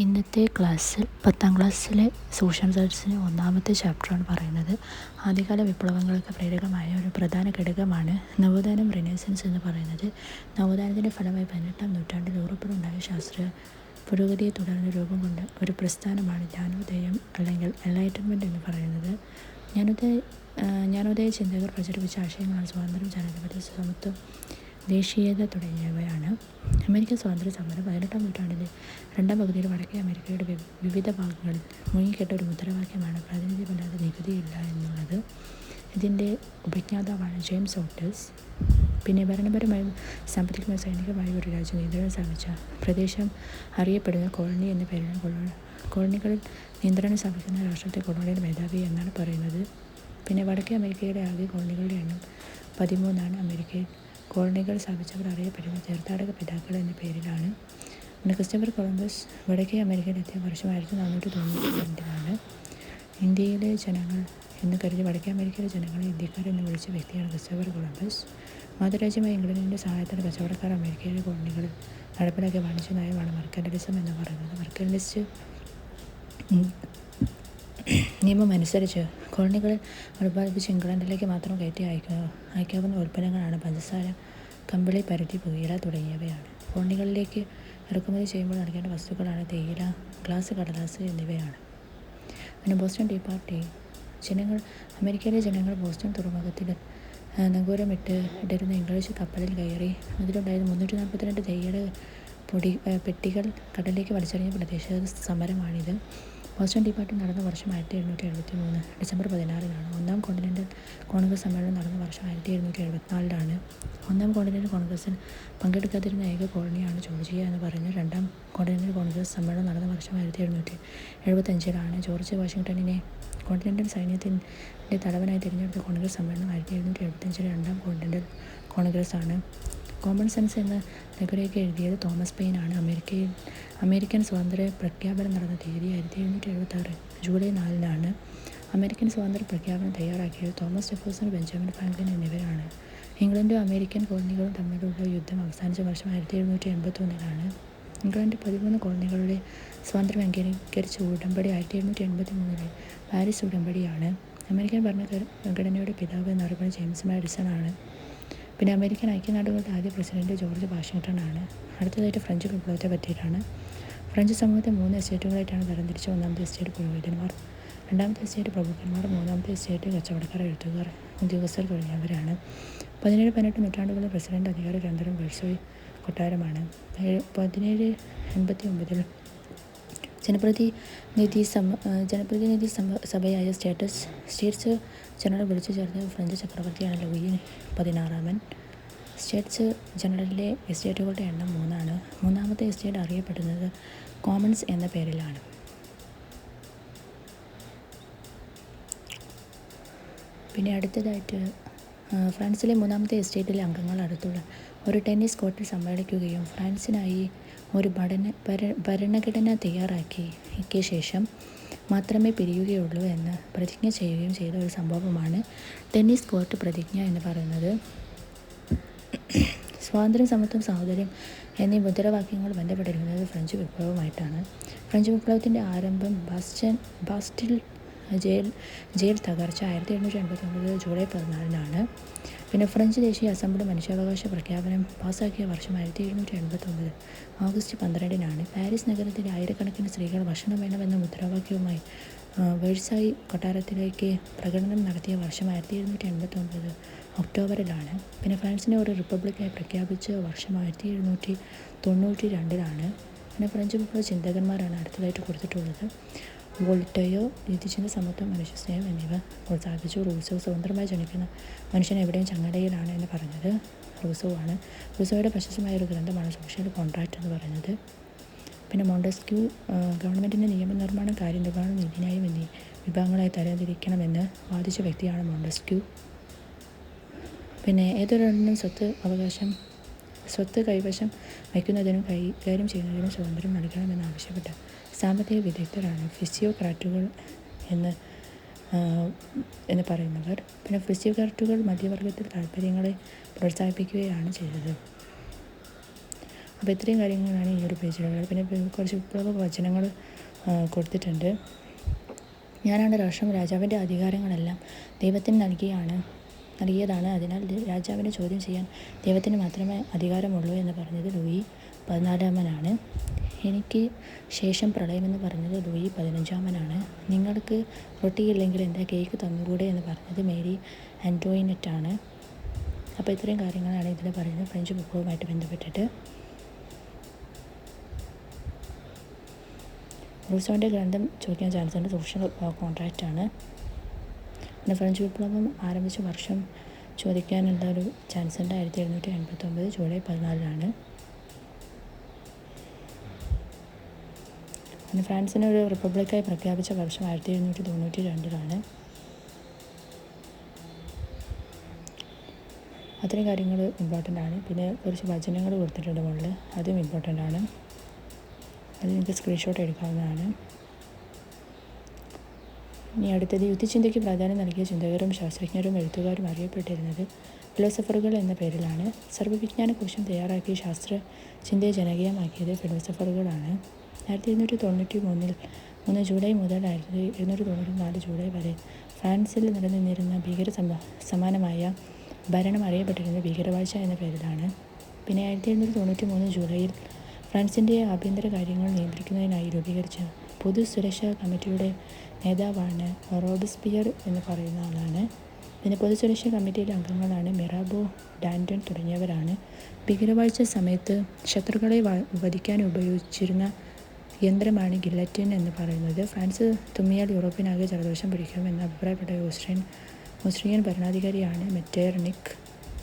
ഇന്നത്തെ ക്ലാസ്സിൽ 10ാം ക്ലാസ്സിലെ സോഷ്യൽ സയൻസിന് ഒന്നാമത്തെ ചാപ്റ്ററാണ് പറയുന്നത്. ആദ്യകാല വിപ്ലവങ്ങൾക്ക് പ്രേരകമായ ഒരു പ്രധാന ഘടകമാണ് നവോത്ഥാനം, റിനൈസൻസ് എന്ന് പറയുന്നത്. നവോത്ഥാനത്തിൻ്റെ ഫലമായി 18ാം നൂറ്റാണ്ടിൽ യൂറോപ്പിലുണ്ടായ ശാസ്ത്രീയ പുരോഗതിയെ തുടർന്ന് രൂപം കൊണ്ട ഒരു പ്രസ്ഥാനമാണ് ജ്ഞാനോദയം അല്ലെങ്കിൽ എൻലൈറ്റൻമെൻറ്റ് എന്ന് പറയുന്നത്. ജ്ഞാനോദയ ചിന്തകർ പ്രചരിപ്പിച്ച ആശയങ്ങളാണ് സ്വാതന്ത്ര്യം, ജനാധിപത്യം, സമത്വം, ദേശീയത തുടങ്ങിയവയാണ്. അമേരിക്കൻ സ്വാതന്ത്ര്യ സമരം 18ാം നൂറ്റാണ്ടിൻ്റെ രണ്ടാം പകുതിയിൽ വടക്കേ അമേരിക്കയുടെ വിവിധ ഭാഗങ്ങളിൽ മുങ്ങിക്കെട്ട ഒരു മുദ്രാവാക്യമാണ് പ്രാതിനിധ്യമില്ലാതെ നികുതിയില്ല എന്നുള്ളത്. ഇതിൻ്റെ ഉപജ്ഞാതാവാണ് ജെയിംസ് ഓട്ടിസ്. പിന്നെ ഭരണപരമായും സാമ്പത്തികമായും സൈനികമായും ഒരു രാജ്യം നിയന്ത്രണം സ്ഥാപിച്ച പ്രദേശം അറിയപ്പെടുന്ന കോളനി എന്ന പേരിലാണ്. കോളനികളിൽ നിയന്ത്രണം സ്ഥാപിക്കുന്ന രാഷ്ട്രത്തെ കൊളോണിയൽ മേധാവി എന്നാണ് പറയുന്നത്. പിന്നെ വടക്കേ അമേരിക്കയുടെ ആകെ കോളനികളുടെ എണ്ണം 13 അമേരിക്കയിൽ കോളനികൾ സ്ഥാപിച്ചവർ അറിയപ്പെടുന്ന തീർത്ഥാടക പിതാക്കൾ എന്ന പേരിലാണ്. പിന്നെ ക്രിസ്റ്റഫർ കൊളംബസ് വടക്കേ അമേരിക്കയിലെത്തിയ വർഷം 1492. ഇന്ത്യയിലെ ജനങ്ങൾ എന്ന് കരുതി വടക്കേ അമേരിക്കയിലെ ജനങ്ങളെ ഇന്ത്യക്കാരെന്ന് വിളിച്ച വ്യക്തിയാണ് ക്രിസ്റ്റഫർ കൊളംബസ്. മാതൃരാജ്യമായ ഇംഗ്ലണ്ടിൻ്റെ സഹായത്തോടെ കച്ചവടക്കാർ അമേരിക്കയിലെ കോളനികളിൽ നടപ്പിലാക്കിയ വാണിജ്യ നയമാണ് മെർക്കന്റലിസം എന്ന് പറയുന്നത്. മെർക്കന്റലിസ്റ്റ് നിയമം അനുസരിച്ച് കോളനികളിൽ ഉൽപ്പാദിപ്പിച്ച് ഇംഗ്ലണ്ടിലേക്ക് മാത്രം കയറ്റി അയക്കാവുന്ന ഉൽപ്പന്നങ്ങളാണ് പഞ്ചസാര, കമ്പിളി, പരുത്തി, പുകയില തുടങ്ങിയവയാണ്. കോളനികളിലേക്ക് ഇറക്കുമതി ചെയ്യുമ്പോൾ നൽകേണ്ട വസ്തുക്കളാണ് തേയില, ഗ്ലാസ്, കടലാസ് എന്നിവയാണ്. പിന്നെ ബോസ്റ്റൺ ടീ പാർട്ടി. അമേരിക്കയിലെ ജനങ്ങൾ ബോസ്റ്റൺ തുറമുഖത്തിൽ നങ്കൂരമിട്ടിരുന്ന ഇംഗ്ലീഷ് കപ്പലിൽ കയറി അതിലുണ്ടായിരുന്ന 342 തേയില പെട്ടികൾ കടലിലേക്ക് വലിച്ചെറിഞ്ഞ പ്രതിഷേധ സമരമാണിത്. ബോസ്റ്റൺ ടീ പാർട്ടി നടന്ന വർഷം 1773 ഡിസംബർ 16-നാണ്. ഒന്നാം കോണ്ടിനെൻ്റൽ കോൺഗ്രസ് സമ്മേളനം നടന്ന വർഷം 1774-ലാണ്. ഒന്നാം കോണ്ടിനെൻ്റൽ കോൺഗ്രസിൽ പങ്കെടുക്കാതിരുന്ന ഏക കോളനിയാണ് ജോർജിയ എന്ന് പറയുന്നത്. രണ്ടാം കോണ്ടിനെൻ്റൽ കോൺഗ്രസ് സമ്മേളനം നടന്ന വർഷം 1775-ലാണ്. ജോർജ് വാഷിങ്ടണിനെ കോണ്ടിനെൻ്റൽ സൈന്യത്തിൻ്റെ തലവനായി തിരഞ്ഞെടുത്ത കോൺഗ്രസ് സമ്മേളനം 1775-ലെ രണ്ടാം കോണ്ടിനെൻ്റൽ കോൺഗ്രസ്സാണ്. കോമൺ സെൻസ് എന്ന ലഘുലേഖ എഴുതിയത് തോമസ് പെയിനാണ്. അമേരിക്കൻ സ്വാതന്ത്ര്യ പ്രഖ്യാപനം നടന്ന തീയതി 1776 ജൂലൈ 4-നാണ്. അമേരിക്കൻ സ്വാതന്ത്ര്യ പ്രഖ്യാപനം തയ്യാറാക്കിയത് തോമസ് ജെഫേഴ്സൺ, ബെഞ്ചമിൻ ഫ്രാങ്ക്ലിൻ എന്നിവരാണ്. ഇംഗ്ലണ്ടും അമേരിക്കൻ കോളനികളും തമ്മിലുള്ള യുദ്ധം അവസാനിച്ച വർഷം 1781-ലാണ്. ഇംഗ്ലണ്ട് 13 കോളനികളുടെ സ്വാതന്ത്ര്യം അംഗീകരിച്ച ഉടമ്പടി 1783-ലെ പാരീസ് ഉടമ്പടിയാണ്. അമേരിക്കൻ ഭരണഘടനയുടെ പിതാവ് എന്നറിയപ്പെടുന്ന ജെയിംസ് മാഡിസൺ ആണ്. പിന്നെ അമേരിക്കൻ ഐക്യനാടുകളുടെ ആദ്യ പ്രസിഡന്റ് ജോർജ് വാഷിങ്ടൺ ആണ്. അടുത്തതായിട്ട് ഫ്രഞ്ച് വിപ്ലവത്തെ പറ്റിയിട്ടാണ്. ഫ്രഞ്ച് സമൂഹത്തെ 3 എസ്റ്റേറ്റുകളായിട്ടാണ് തരംതിരിച്ചത്. ഒന്നാമത്തെ എസ്റ്റേറ്റ് പുരോഹിതന്മാർ, രണ്ടാമത്തെ എസ്റ്റേറ്റ് പ്രഭുക്കന്മാർ, മൂന്നാമത്തെ എസ്റ്റേറ്റ് കച്ചവടക്കാർ, എഴുത്തുകാർ, ഉദ്യോഗസ്ഥർ തുടങ്ങിയവരാണ്. 17-18 നൂറ്റാണ്ടുകളിൽ പ്രസിഡന്റ് അധികാര കേന്ദ്രം വെർസോയ് കൊട്ടാരമാണ്. 1789 ജനപ്രതിനിധി സഭയായ സ്റ്റേറ്റ്സ് ജനറൽ വിളിച്ചു ചേർത്ത ഫ്രഞ്ച് ചക്രവർത്തിയാണ് ലൂയി 16. സ്റ്റേറ്റ്സ് ജനറലിലെ എസ്റ്റേറ്റുകളുടെ എണ്ണം 3-ആണ്. മൂന്നാമത്തെ എസ്റ്റേറ്റ് അറിയപ്പെടുന്നത് കോമൺസ് എന്ന പേരിലാണ്. പിന്നെ അടുത്തതായിട്ട് ഫ്രാൻസിലെ മൂന്നാമത്തെ എസ്റ്റേറ്റിലെ അംഗങ്ങൾ അടുത്തുള്ള ഒരു ടെന്നീസ് കോർട്ടിൽ സമ്മേളിക്കുകയും ഫ്രാൻസിനായി ഒരു ഭരണഘടന തയ്യാറാക്കിയ ശേഷം മാത്രമേ പിരിയുകയുള്ളൂ എന്ന് പ്രതിജ്ഞ ചെയ്യുകയും ചെയ്ത ഒരു സംഭവമാണ് ടെന്നീസ് കോർട്ട് പ്രതിജ്ഞ എന്ന് പറയുന്നത്. സ്വാതന്ത്ര്യം, സമത്വം, സാഹോദര്യം എന്നീ മുദ്രാവാക്യങ്ങൾ ബന്ധപ്പെട്ടിരിക്കുന്നത് ഫ്രഞ്ച് വിപ്ലവവുമായിട്ടാണ്. ഫ്രഞ്ച് വിപ്ലവത്തിൻ്റെ ആരംഭം ബാസ്റ്റിൽ ജയിൽ തകർച്ച 1789 ജൂലൈ 14-നാണ്. പിന്നെ ഫ്രഞ്ച് ദേശീയ അസംബ്ലി മനുഷ്യാവകാശ പ്രഖ്യാപനം പാസ്സാക്കിയ വർഷം 1789 ഓഗസ്റ്റ് 12-നാണ്. പാരീസ് നഗരത്തിലെ ആയിരക്കണക്കിന് സ്ത്രീകൾ ഭക്ഷണം വേണമെന്ന മുദ്രാവാക്യവുമായി വേഴ്സായി കൊട്ടാരത്തിലേക്ക് പ്രകടനം നടത്തിയ വർഷം 1789 ഒക്ടോബറിലാണ്. പിന്നെ ഫ്രാൻസിനെ ഒരു റിപ്പബ്ലിക്കായി പ്രഖ്യാപിച്ച വർഷം 1792-ലാണ്. പിന്നെ ഫ്രഞ്ച് വിപ്ലവ ചിന്തകന്മാരാണ് അടുത്തതായിട്ട് കൊടുത്തിട്ടുള്ളത്. വോൾട്ടയോ നീതിചിന്ത, സമത്വം, മനുഷ്യസ്നേഹം എന്നിവ പ്രോത്സാഹിപ്പിച്ചു. റൂസോ സ്വതന്ത്രമായി ജനിക്കുന്ന മനുഷ്യൻ എവിടെയും ചങ്ങലയിലാണ് എന്ന് പറഞ്ഞത് റൂസോ ആണ്. റൂസോയുടെ പ്രശസ്തമായ ഒരു ഗ്രന്ഥമാണ് സോഷ്യൽ കോൺട്രാക്റ്റ് എന്ന് പറയുന്നത്. പിന്നെ മോണ്ടസ്ക്യൂ ഗവൺമെൻറ്റിൻ്റെ നിയമനിർമ്മാണം, കാര്യനിർവഹണം, നീതിന്യായം എന്നീ വിഭാഗങ്ങളായി തരംതിരിക്കണമെന്ന് വാദിച്ച വ്യക്തിയാണ് മോണ്ടസ്ക്യൂ. പിന്നെ ഏതൊരാളിനും സ്വത്ത് കൈവശം വയ്ക്കുന്നതിനും കൈകാര്യം ചെയ്യുന്നതിനും സ്വാതന്ത്ര്യം നൽകണമെന്ന് ആവശ്യപ്പെട്ട സാമ്പത്തിക വിദഗ്ധരാണ് ഫിസിയോക്രാറ്റുകൾ എന്ന് പറയുന്നവർ. പിന്നെ ഫിസിയോക്രാറ്റുകൾ മധ്യവർഗത്തിൽ താൽപ്പര്യങ്ങളെ പ്രോത്സാഹിപ്പിക്കുകയാണ് ചെയ്തത്. അപ്പോൾ ഇത്രയും കാര്യങ്ങളാണ് ഈ ഒരു പേജിലുള്ളത്. പിന്നെ കുറച്ച് വിപ്ലവ വചനങ്ങൾ കൊടുത്തിട്ടുണ്ട്. ഞാനാണ് രാഷ്ട്രം, രാജാവിൻ്റെ അധികാരങ്ങളെല്ലാം ദൈവത്തിന് നൽകിയതാണ്. അതിനാൽ രാജാവിനെ ചോദ്യം ചെയ്യാൻ ദൈവത്തിന് മാത്രമേ അധികാരമുള്ളൂ എന്ന് പറഞ്ഞത് ലൂയി 14 എനിക്ക് ശേഷം പ്രളയമെന്ന് പറഞ്ഞത് ലൂയി 15. നിങ്ങൾക്ക് റൊട്ടിയില്ലെങ്കിൽ എൻ്റെ കേക്ക് തന്നുകൂടെ എന്ന് പറഞ്ഞത് മേരി ആൻറ്റോയിനറ്റാണ്. അപ്പോൾ ഇത്രയും കാര്യങ്ങളാണ് ഇതിൽ പറയുന്നത് ഫ്രഞ്ച് വിപ്ലവവുമായിട്ട് ബന്ധപ്പെട്ടിട്ട്. റൂസോൻ്റെ ഗ്രന്ഥം ചോദിക്കാൻ ചാൻസ് ഉണ്ട്. സോഷ്യൽ കോൺട്രാക്റ്റാണ്. പിന്നെ ഫ്രഞ്ച് വിപ്ലവം ആരംഭിച്ച വർഷം ചോദിക്കാനുള്ള ഒരു ചാൻസ് ഉണ്ട്. 1789 ജൂലൈ 14. പിന്നെ ഫ്രാൻസിനെ ഒരു റിപ്പബ്ലിക്കായി പ്രഖ്യാപിച്ച വർഷം 1792. അത്രയും കാര്യങ്ങൾ ഇമ്പോർട്ടൻ്റ് ആണ്. പിന്നെ കുറച്ച് വചനങ്ങൾ കൊടുത്തിട്ടുണ്ട് മുകളിൽ, അതും ഇമ്പോർട്ടൻ്റ് ആണ്. അത് നിങ്ങൾക്ക് സ്ക്രീൻഷോട്ട് എടുക്കാവുന്നതാണ്. ഇനി അടുത്തത് യുദ്ധചിന്തയ്ക്ക് പ്രാധാന്യം നൽകിയ ചിന്തകരും ശാസ്ത്രജ്ഞരും എഴുത്തുകാരും അറിയപ്പെട്ടിരുന്നത് ഫിലോസഫറുകൾ എന്ന പേരിലാണ്. സർവ്വവിജ്ഞാനകോശം തയ്യാറാക്കി ശാസ്ത്രചിന്തയെ ജനകീയമാക്കിയത് ഫിലോസഫറുകളാണ്. 1793 ജൂലൈ മുതൽ 1794 ജൂലൈ വരെ ഫ്രാൻസിൽ നിലനിന്നിരുന്ന ഭീകര സമാനമായ ഭരണം അറിയപ്പെട്ടിരുന്നത് ഭീകരവാഴ്ച എന്ന പേരിലാണ്. പിന്നെ 1793 ജൂലൈയിൽ ഫ്രാൻസിൻ്റെ ആഭ്യന്തര കാര്യങ്ങൾ നിയന്ത്രിക്കുന്നതിനായി രൂപീകരിച്ച പൊതു സുരക്ഷാ കമ്മിറ്റിയുടെ നേതാവാണ് റോബസ്പിയർ എന്ന് പറയുന്ന ആളാണ്. പിന്നെ പൊതു സുരക്ഷാ കമ്മിറ്റിയിലെ അംഗങ്ങളാണ് മിറാബോ, ഡാൻറ്റൺ തുടങ്ങിയവരാണ്. ഭീകരവാഴ്ച സമയത്ത് ശത്രുക്കളെ വധിക്കാൻ ഉപയോഗിച്ചിരുന്ന യന്ത്രമാണ് ഗില്ലറ്റിൻ എന്ന് പറയുന്നത്. ഫ്രാൻസ് തുമ്മിയാൽ യൂറോപ്പിനാകെ ജലദോഷം പിടിക്കുമെന്ന് അഭിപ്രായപ്പെട്ട ഓസ്ട്രിയൻ ഭരണാധികാരിയാണ് മെറ്റേർനിക്.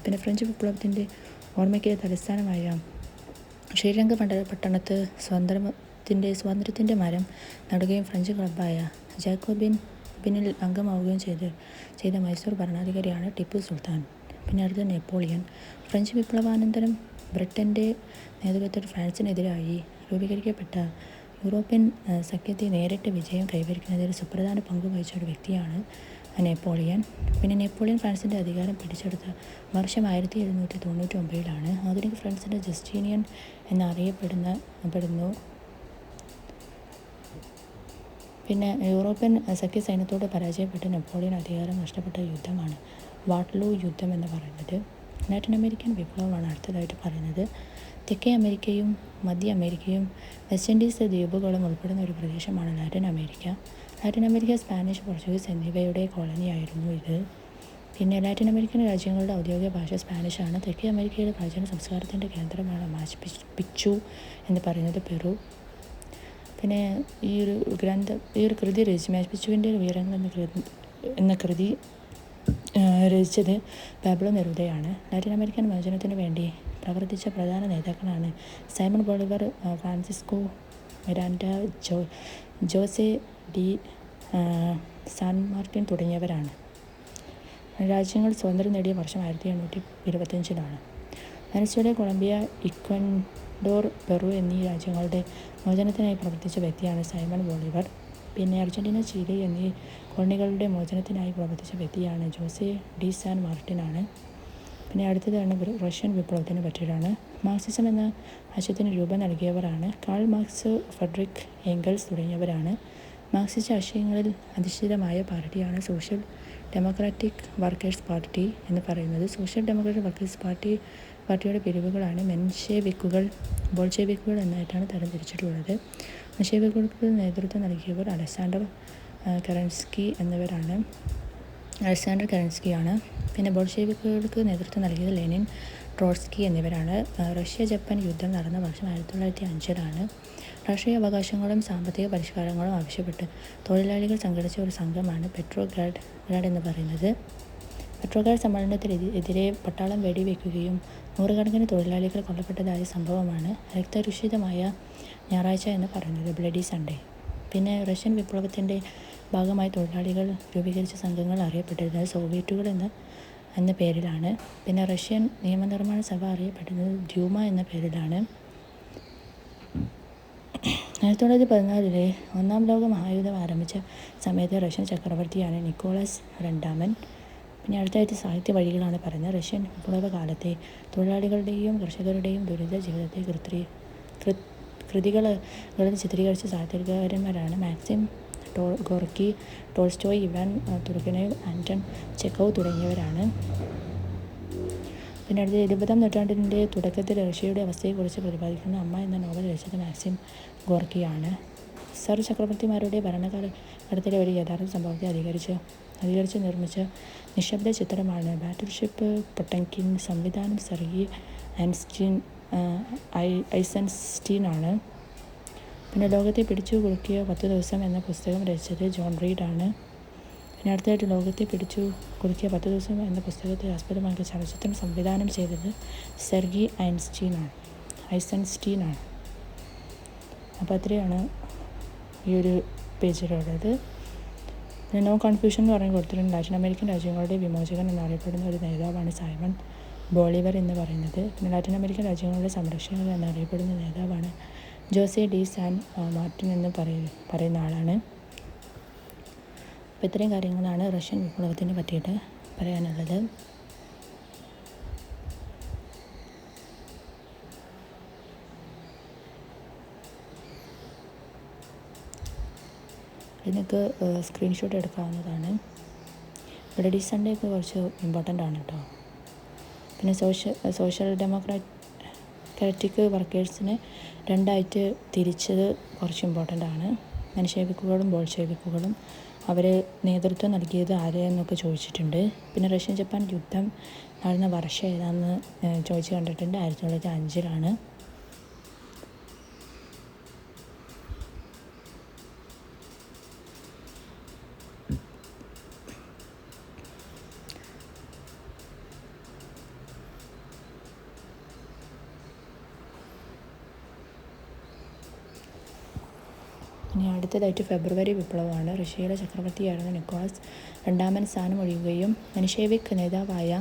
പിന്നെ ഫ്രഞ്ച് വിപ്ലവത്തിൻ്റെ ഓർമ്മയ്ക്ക് തലസ്ഥാനമായ ശ്രീലങ്ക പട്ടണത്ത് സ്വാതന്ത്ര്യത്തിൻ്റെ മരം നടുകയും ഫ്രഞ്ച് ക്ലബ്ബായ ജാക്കോബിനിൽ അംഗമാവുകയും ചെയ്ത മൈസൂർ ഭരണാധികാരിയാണ് ടിപ്പു സുൽത്താൻ. പിന്നെ അടുത്ത നെപ്പോളിയൻ. ഫ്രഞ്ച് വിപ്ലവാനന്തരം ബ്രിട്ടൻ്റെ നേതൃത്വത്തിൽ ഫ്രാൻസിനെതിരായി രൂപീകരിക്കപ്പെട്ട യൂറോപ്യൻ സഖ്യത്തെ നേരിട്ട് വിജയം കൈവരിക്കുന്നതിൽ സുപ്രധാന പങ്ക് വഹിച്ച ഒരു വ്യക്തിയാണ് നെപ്പോളിയൻ. പിന്നെ നെപ്പോളിയൻ ഫ്രാൻസിൻ്റെ അധികാരം പിടിച്ചെടുത്ത വർഷം 1799. ആധുനിക ഫ്രാൻസിൻ്റെ ജസ്റ്റീനിയൻ എന്നറിയപ്പെടുന്നു. പിന്നെ യൂറോപ്യൻ സഖ്യ സൈന്യത്തോട് പരാജയപ്പെട്ട് നെപ്പോളിയൻ അധികാരം നഷ്ടപ്പെട്ട യുദ്ധമാണ് വാട്ടർലൂ യുദ്ധം എന്ന് പറയുന്നത്. ലാറ്റിൻ അമേരിക്കൻ വിപ്ലവമാണ് അടുത്തതായിട്ട് പറയുന്നത്. തെക്കേ അമേരിക്കയും മധ്യ അമേരിക്കയും വെസ്റ്റ് ഇൻഡീസ് ദ്വീപുകളും ഉൾപ്പെടുന്ന ഒരു പ്രദേശമാണ് ലാറ്റിൻ അമേരിക്ക. സ്പാനിഷ്, പോർച്ചുഗീസ് എന്നിവയുടെ കോളനിയായിരുന്നു ഇത്. പിന്നെ ലാറ്റിൻ അമേരിക്കൻ രാജ്യങ്ങളുടെ ഔദ്യോഗിക ഭാഷ സ്പാനിഷാണ്. തെക്കേ അമേരിക്കയുടെ പ്രാചീന സംസ്കാരത്തിൻ്റെ കേന്ദ്രമാണ് മാച്ചു പിച്ചു എന്ന് പറയുന്നത് പെറു. പിന്നെ ഈ ഒരു കൃതി രചിച്ചു മാച്ചു പിച്ചുവിൻ്റെ ഉയരങ്ങൾ എന്ന കൃതി രചിച്ചത് പാബ്ലോ നെരൂദയാണ്. ലാറ്റിൻ അമേരിക്കൻ മോചനത്തിനു വേണ്ടി പ്രവർത്തിച്ച പ്രധാന നേതാക്കളാണ് Simon Bolivar, Francisco Miranda, Jose de San Martin തുടങ്ങിയവരാണ്. രാജ്യങ്ങൾ സ്വാതന്ത്ര്യം നേടിയ വർഷം 1825. വെനസ്വേല, കൊളംബിയ, ഇക്വഡോർ, പെറു എന്നീ രാജ്യങ്ങളുടെ മോചനത്തിനായി പ്രവർത്തിച്ച വ്യക്തിയാണ് സൈമൺ ബൊളിവർ. പിന്നെ അർജന്റീന, ചിലി എന്നീ കോളനികളുടെ മോചനത്തിനായി പ്രവർത്തിച്ച വ്യക്തിയാണ് ജോസെ ഡി സാൻ മാർട്ടിനാണ്. പിന്നെ അടുത്തതാണ് റഷ്യൻ വിപ്ലവത്തിനെ പറ്റിയിട്ടാണ്. മാർക്സിസം എന്ന ആശയത്തിന് രൂപം നൽകിയവരാണ് കാൾ മാർക്സ്, ഫ്രെഡറിക് എംഗൽസ് തുടങ്ങിയവരാണ്. മാർക്സിസ്റ്റ് ആശയങ്ങളിൽ അധിഷ്ഠിതമായ പാർട്ടിയാണ് സോഷ്യൽ ഡെമോക്രാറ്റിക് വർക്കേഴ്സ് പാർട്ടി എന്ന് പറയുന്നത്. സോഷ്യൽ ഡെമോക്രാറ്റിക് വർക്കേഴ്സ് പാർട്ടിയുടെ പിരിവുകളാണ് മെൻഷെവിക്കുകൾ, ബോൾഷെവിക്കുകൾ എന്നായിട്ടാണ് തരംതിരിച്ചിട്ടുള്ളത്. മെൻഷെവിക്കുകൾക്ക് നേതൃത്വം നൽകിയവർ അലക്സാണ്ടർ കെറൻസ്കിയാണ്. പിന്നെ ബോൾഷെവിക്കുകൾക്ക് നേതൃത്വം നൽകിയത് ലെനിൻ, ട്രോട്സ്കി എന്നിവരാണ്. റഷ്യ ജപ്പാൻ യുദ്ധം നടന്ന വർഷം 1905. രാഷ്ട്രീയ അവകാശങ്ങളും സാമ്പത്തിക പരിഷ്കാരങ്ങളും ആവശ്യപ്പെട്ട് തൊഴിലാളികൾ സംഘടിച്ച ഒരു സംഘമാണ് പെട്രോഗ്രാഡ് എന്ന് പറയുന്നത്. പെട്രോഗ്രാഡ് സമ്മേളനത്തിനെതിരെ പട്ടാളം വെടിവെക്കുകയും നൂറുകണക്കിന് തൊഴിലാളികൾ കൊല്ലപ്പെട്ടതായ സംഭവമാണ് രക്തരൂഷിതമായ ഞായറാഴ്ച എന്ന് പറയുന്നത്, ബ്ലഡി സൺഡേ. പിന്നെ റഷ്യൻ വിപ്ലവത്തിൻ്റെ ഭാഗമായി തൊഴിലാളികൾ രൂപീകരിച്ച സംഘങ്ങൾ അറിയപ്പെട്ടിരുന്നത് സോവിയറ്റുകൾ എന്ന പേരിലാണ്. പിന്നെ റഷ്യൻ നിയമനിർമ്മാണ സഭ അറിയപ്പെടുന്നത് ഡ്യൂമ എന്ന പേരിലാണ്. 1914 ഒന്നാം ലോക മഹായുദ്ധം ആരംഭിച്ച സമയത്ത് റഷ്യൻ ചക്രവർത്തിയാണ് നിക്കോളാസ് II. പിന്നെ അടുത്തായിട്ട് സാഹിത്യ വഴികളാണ് പറയുന്നത്. റഷ്യൻ വിപ്ലവ കാലത്തെ തൊഴിലാളികളുടെയും കർഷകരുടെയും ദുരിത ജീവിതത്തെ കൃതികളിൽ ചിത്രീകരിച്ച സാഹിത്യകാരന്മാരാണ് Maxim Gorky, Tolstoy, Ivan Turgenev, Anton Chekhov തുടങ്ങിയവരാണ്. പിന്നെ അടുത്ത 20-ാം നൂറ്റാണ്ടിൻ്റെ തുടക്കത്തിൽ റഷ്യയുടെ അവസ്ഥയെക്കുറിച്ച് പ്രതിപാദിക്കുന്ന അമ്മ എന്ന നോവൽ രചിച്ചത് മാക്സിം ഗോർക്കിയാണ്. സർ ചക്രവർത്തിമാരുടെ ഭരണകാലഘട്ടത്തിലെ ഒരു യഥാർത്ഥ സംഭവത്തെ അധികരിച്ച് നിർമ്മിച്ച നിശബ്ദ ചിത്രമാണ് ബാറ്റിൽഷിപ്പ് പൊട്ടൻകിൻ. സംവിധാനം സെർഗി ഐസൻസ്റ്റീൻ ആണ്. പിന്നെ ലോകത്തെ പിടിച്ചു കുലുക്കിയ 10 ദിവസം എന്ന പുസ്തകം രചിച്ചത് ജോൺ റീഡ് ആണ്. പിന്നെ അടുത്തായിട്ട് ലോകത്തെ പിടിച്ചു കുലുക്കിയ 10 ദിവസം എന്ന പുസ്തകത്തെ ആസ്പദമാക്കി ചലച്ചിത്രം സംവിധാനം ചെയ്തത് സെർഗി ഐസൻസ്റ്റീൻ ആണ്. അപ്പോൾ അത്രയാണ് ഈ ഒരു പേജിലുള്ളത്. നോ കൺഫ്യൂഷൻ എന്ന് പറഞ്ഞ് കൊടുത്തിട്ടുണ്ട്. ലാറ്റിൻ അമേരിക്കൻ രാജ്യങ്ങളുടെ വിമോചകൻ എന്നറിയപ്പെടുന്ന ഒരു നേതാവാണ് സൈമൺ ബോളിവർ എന്ന് പറയുന്നത്. പിന്നെ ലാറ്റിൻ അമേരിക്കൻ രാജ്യങ്ങളുടെ സംരക്ഷകൻ എന്നറിയപ്പെടുന്ന നേതാവാണ് ജോസെ ഡി സാൻ മാർട്ടിൻ എന്ന് പറയുന്ന ആളാണ്. അപ്പോൾ ഇത്രയും കാര്യങ്ങളാണ് റഷ്യൻ വിപ്ലവത്തിനെ പറ്റിയിട്ട് പറയാനുള്ളത്. ഇതിനൊക്കെ സ്ക്രീൻഷോട്ട് എടുക്കാവുന്നതാണ്. ബ്ലഡി സൺഡേ ഒക്കെ കുറച്ച് ഇമ്പോർട്ടൻ്റ് ആണ് കേട്ടോ. പിന്നെ സോഷ്യൽ ഡെമോക്രാറ്റിക് വർക്കേഴ്സിനെ രണ്ടായിട്ട് തിരിച്ചത് കുറച്ച് ഇമ്പോർട്ടൻ്റ് ആണ്. മെൻഷേവിക്കുകളും ബോൾഷേവിക്കുകളും അവർ നേതൃത്വം നൽകിയത് ആരെയെന്നൊക്കെ ചോദിച്ചിട്ടുണ്ട്. പിന്നെ റഷ്യൻ ജപ്പാൻ യുദ്ധം നടന്ന വർഷം ഏതാണെന്ന് ചോദിച്ച് കണ്ടിട്ടുണ്ട്. 1905-ലാണ്. ഇനി അടുത്തതായിട്ട് ഫെബ്രുവരി വിപ്ലവമാണ്. റഷ്യയിലെ ചക്രവർത്തിയായിരുന്ന നിക്കോളാസ് രണ്ടാമൻ സ്ഥാനം ഒഴിയുകയും മെൻഷേവിക് നേതാവായ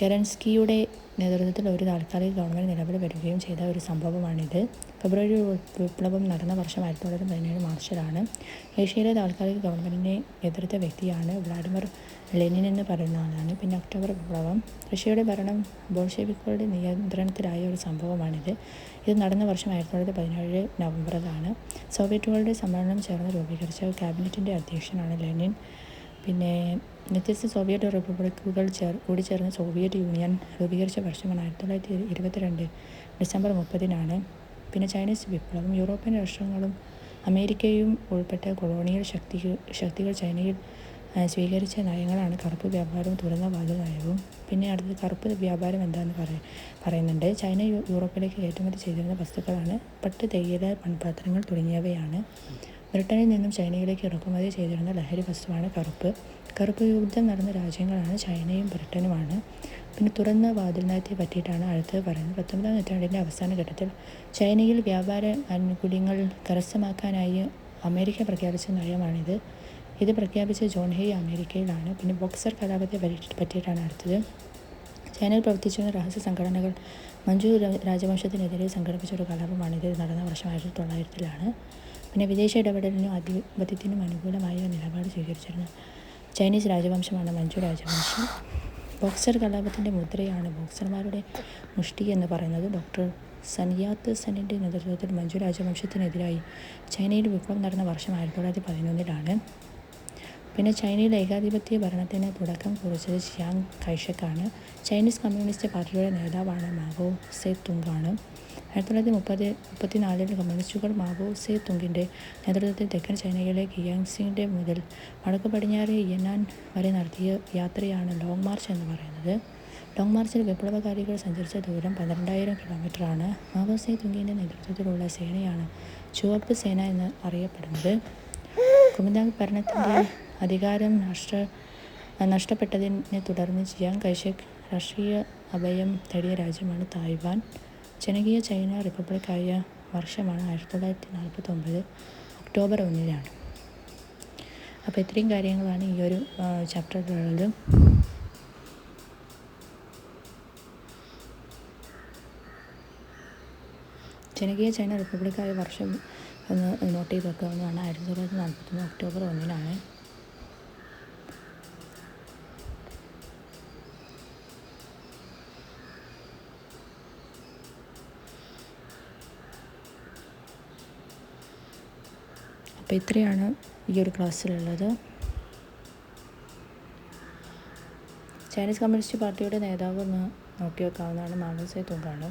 കെറൻസ്കിയുടെ നേതൃത്വത്തിൽ ഒരു താൽക്കാലിക ഗവൺമെൻറ് നിലവിൽ വരികയും ചെയ്ത ഒരു സംഭവമാണിത്. ഫെബ്രുവരി വിപ്ലവം നടന്ന വർഷം 1917 മാർച്ചിലാണ്. ഏഷ്യയിലെ താൽക്കാലിക ഗവൺമെൻറ്റിനെ എതിർത്ത വ്യക്തിയാണ് വ്ളാഡിമിർ ലെനിൻ എന്ന് പറയുന്ന ആളാണ്. പിന്നെ ഒക്ടോബർ വിപ്ലവം. റഷ്യയുടെ ഭരണം ബോൾഷെവിക്കുകളുടെ നിയന്ത്രണത്തിലായ ഒരു സംഭവമാണിത്. ഇത് നടന്ന വർഷം 1917 നവംബറിലാണ്. സോവിയറ്റുകളുടെ സമ്മേളനം ചേർന്ന് രൂപീകരിച്ച ക്യാബിനറ്റിൻ്റെ അധ്യക്ഷനാണ് ലെനിൻ. പിന്നെ വ്യത്യസ്ത സോവിയറ്റ് റിപ്പബ്ലിക്കുകൾ കൂടിച്ചേർന്ന് സോവിയറ്റ് യൂണിയൻ രൂപീകരിച്ച വർഷമാണ് 1922 ഡിസംബർ 30-നാണ്. പിന്നെ ചൈനീസ് വിപ്ലവം. യൂറോപ്യൻ രാഷ്ട്രങ്ങളും അമേരിക്കയും ഉൾപ്പെട്ട കൊളോണിയൽ ശക്തികൾ ചൈനയിൽ സ്വീകരിച്ച നയങ്ങളാണ് കറുപ്പ് വ്യാപാരവും തുറന്ന വാതിൽ നയവും. പിന്നെ അടുത്തത് കറുപ്പ് വ്യാപാരം എന്താണെന്ന് പറയുന്നുണ്ട്. ചൈന യൂറോപ്പിലേക്ക് കയറ്റുമതി ചെയ്തിരുന്ന വസ്തുക്കളാണ് പട്ട്, തേയില, മൺപാത്രങ്ങൾ തുടങ്ങിയവയാണ്. ബ്രിട്ടനിൽ നിന്നും ചൈനയിലേക്ക് ഇറക്കുമതി ചെയ്തിരുന്ന ലഹരി വസ്തുവാണ് കറുപ്പ്. കറുപ്പ് യുദ്ധം നടന്ന രാജ്യങ്ങളാണ് ചൈനയും ബ്രിട്ടനുമാണ്. പിന്നെ തുറന്ന വാതിൽ നയത്തെ പറ്റിയിട്ടാണ് അടുത്തത് പറയുന്നത്. 19-ാം നൂറ്റാണ്ടിൻ്റെ അവസാന ഘട്ടത്തിൽ ചൈനയിൽ വ്യാപാര ആനുകൂല്യങ്ങൾ കരസ്ഥമാക്കാനായി അമേരിക്ക പ്രഖ്യാപിച്ച നയമാണിത്. ഇത് പ്രഖ്യാപിച്ച ജോൺ ഹേയ് അമേരിക്കയിലാണ്. പിന്നെ ബോക്സർ കലാപത്തെ പറ്റിയിട്ടാണ് അടുത്തത്. ചൈനയിൽ പ്രവർത്തിച്ചിരുന്ന രഹസ്യ സംഘടനകൾ മഞ്ചു രാജവംശത്തിനെതിരെ സംഘടിപ്പിച്ച ഒരു കലാപമാണിത്. ഇത് നടന്ന വർഷം 1900-ലാണ്. പിന്നെ വിദേശ ഇടപെടലിനും ആധിപത്യത്തിനും അനുകൂലമായ നിലപാട് സ്വീകരിച്ചിരുന്ന ചൈനീസ് രാജവംശമാണ് മഞ്ചു രാജവംശം. ബോക്സർ കലാപത്തിൻ്റെ മുദ്രയാണ് ബോക്സർമാരുടെ മുഷ്ടി എന്ന് പറയുന്നത്. ഡോക്ടർ സൻയാത്ത് സെന്നിൻ്റെ നേതൃത്വത്തിൽ മഞ്ചു രാജവംശത്തിനെതിരായി ചൈനയിൽ വിപ്ലവം നടന്ന വർഷം 1911-ലാണ്. പിന്നെ ചൈനയിൽ ഏകാധിപത്യ ഭരണത്തിന് തുടക്കം കുറിച്ചത് ചിയാങ് കൈഷക്കാണ്. ചൈനീസ് കമ്മ്യൂണിസ്റ്റ് പാർട്ടിയുടെ നേതാവാണ് മാവോ സേ തുങ്. 1934-ൽ കമ്മ്യൂണിസ്റ്റുകൾ മാവോ സേ തുങ്ങിൻ്റെ നേതൃത്വത്തിൽ തെക്കൻ ചൈനയിലെ കിയാങ്സിൻ്റെ മുതൽ വടക്ക് പടിഞ്ഞാറ് യനാൻ വരെ നടത്തിയ യാത്രയാണ് ലോങ് മാർച്ച് എന്ന് പറയുന്നത്. ലോങ് മാർച്ചിൽ വിപ്ലവകാരികൾ സഞ്ചരിച്ച ദൂരം 12,000 കിലോമീറ്ററാണ്. മാവോ സേ തുങ്ങിൻ്റെ നേതൃത്വത്തിലുള്ള സേനയാണ് ചുവപ്പ് സേന എന്ന് അറിയപ്പെടുന്നത്. കുമിന്താങ് ഭരണത്തിൻ്റെ അധികാരം നഷ്ടപ്പെട്ടതിനെ തുടർന്ന് ചിയാങ് കൈഷക് രാഷ്ട്രീയ അഭയം തേടിയ രാജ്യമാണ് തായ്വാൻ. ജനകീയ ചൈന റിപ്പബ്ലിക്കായ വർഷമാണ് 1949 ഒക്ടോബർ 1-നാണ്. അപ്പോൾ ഇത്രയും കാര്യങ്ങളാണ് ഈ ഒരു ചാപ്റ്ററിലുള്ളത്. ജനകീയ ചൈന റിപ്പബ്ലിക്കായ വർഷം ഒന്ന് നോട്ട് ചെയ്ത് വെക്കാവുന്നതാണ്. 1941 ഒക്ടോബർ 1-നാണ്. അപ്പോൾ ഇത്രയാണ് ഈ ഒരു ക്ലാസ്സിലുള്ളത്. ചൈനീസ് കമ്മ്യൂണിസ്റ്റ് പാർട്ടിയുടെ നേതാവ് ഒന്ന് നോക്കി വെക്കാവുന്നതാണ്, മാവോ സേ തുങ് ആണ്.